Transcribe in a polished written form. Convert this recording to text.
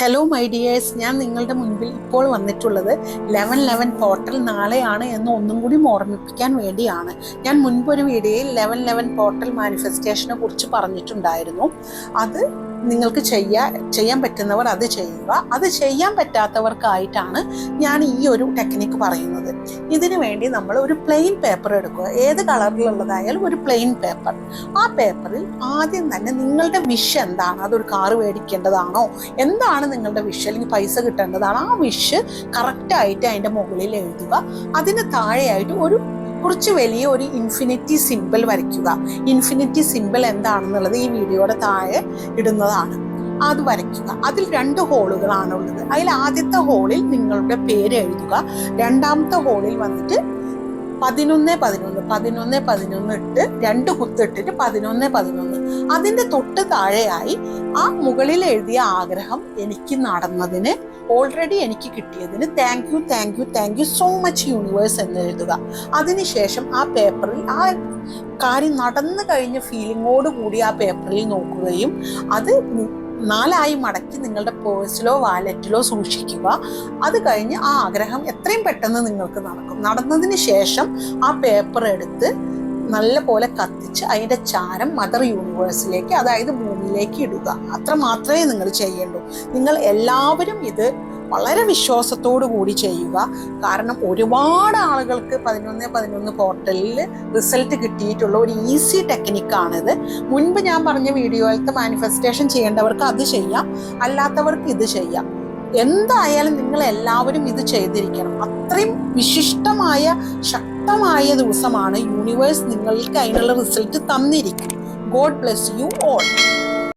Hello my dears, ഞാൻ നിങ്ങളുടെ മുൻപിൽ ഇപ്പോൾ വന്നിട്ടുള്ളത് 1111 പോർട്ടൽ നാളെയാണ് എന്ന് ഒന്നും കൂടി ഓർമ്മിപ്പിക്കാൻ വേണ്ടിയാണ്. ഞാൻ മുൻപൊരു വീഡിയോയിൽ 1111 പോർട്ടൽ മാനിഫെസ്റ്റേഷനെ കുറിച്ച് പറഞ്ഞിട്ടുണ്ടായിരുന്നു. അത് നിങ്ങൾക്ക് ചെയ്യാൻ പറ്റുന്നവർ അത് ചെയ്യുക. അത് ചെയ്യാൻ പറ്റാത്തവർക്കായിട്ടാണ് ഞാൻ ഈ ഒരു ടെക്നിക്ക് പറയുന്നത്. ഇതിനു വേണ്ടി നമ്മൾ ഒരു പ്ലെയിൻ പേപ്പർ എടുക്കുക. ഏത് കളറിലുള്ളതായാലും ഒരു പ്ലെയിൻ പേപ്പർ. ആ പേപ്പറിൽ ആദ്യം തന്നെ നിങ്ങളുടെ വിഷ് എന്താണ്, അതൊരു കാറ് മേടിക്കേണ്ടതാണോ, എന്താണ് നിങ്ങളുടെ വിഷ്, അല്ലെങ്കിൽ പൈസ കിട്ടേണ്ടതാണോ, ആ വിഷ് കറക്റ്റായിട്ട് അതിൻ്റെ മുകളിൽ എഴുതുക. അതിന് താഴെയായിട്ട് കുറച്ച് വലിയ ഒരു ഇൻഫിനിറ്റി സിമ്പിൾ വരയ്ക്കുക. ഇൻഫിനിറ്റി സിമ്പിൾ എന്താണെന്നുള്ളത് ഈ വീഡിയോയുടെ താഴെ ഇടുന്നതാണ്. അത് വരയ്ക്കുക. അതിൽ 2 ഹോളുകളാണുള്ളത്. അതിൽ ആദ്യത്തെ ഹോളിൽ നിങ്ങളുടെ പേര് എഴുതുക. രണ്ടാമത്തെ ഹോളിൽ വന്നിട്ട് 11 ഇട്ട് 2 കുത്തിട്ടിട്ട് 11. അതിൻ്റെ തൊട്ട് താഴെയായി ആ മുകളിൽ എഴുതിയ ആഗ്രഹം എനിക്ക് നടന്നതിന്, ഓൾറെഡി എനിക്ക് കിട്ടിയതിന് thank you so much universe എന്ന് എഴുതുക. അതിനുശേഷം ആ പേപ്പറിൽ ആ കാര്യം നടന്നു കഴിഞ്ഞ ഫീലിങ്ങോട് കൂടി ആ പേപ്പറിൽ നോക്കുകയും അത് 4 മടക്കി നിങ്ങളുടെ പേഴ്സിലോ വാലറ്റിലോ സൂക്ഷിക്കുക. അത് കഴിഞ്ഞ് ആ ആഗ്രഹം എത്രയും പെട്ടെന്ന് നിങ്ങൾക്ക് നടക്കും. നടന്നതിന് ശേഷം ആ പേപ്പർ എടുത്ത് നല്ല പോലെ കത്തിച്ച് അതിൻ്റെ ചാരം മദർ യൂണിവേഴ്സിലേക്ക്, അതായത് ഭൂമിയിലേക്ക് ഇടുക. അത്ര മാത്രമേ നിങ്ങൾ ചെയ്യേണ്ടൂ. നിങ്ങൾ എല്ലാവരും ഇത് വളരെ വിശ്വാസത്തോടു കൂടി ചെയ്യുക. കാരണം ഒരുപാട് ആളുകൾക്ക് 11 പോർട്ടലിൽ റിസൾട്ട് കിട്ടിയിട്ടുള്ള ഒരു ഈസി ടെക്നിക്കാണിത്. മുൻപ് ഞാൻ പറഞ്ഞ വീഡിയോയിലത്തെ മാനിഫെസ്റ്റേഷൻ ചെയ്യേണ്ടവർക്ക് അത് ചെയ്യാം, അല്ലാത്തവർക്ക് ഇത് ചെയ്യാം. എന്തായാലും നിങ്ങൾ എല്ലാവരും ഇത് ചെയ്തിരിക്കണം. അത്രയും വിശിഷ്ടമായ ശക്തമായ ദിവസമാണ്. യൂണിവേഴ്സ് നിങ്ങൾക്ക് അതിനുള്ള റിസൾട്ട് തന്നിരിക്കും. God bless you all.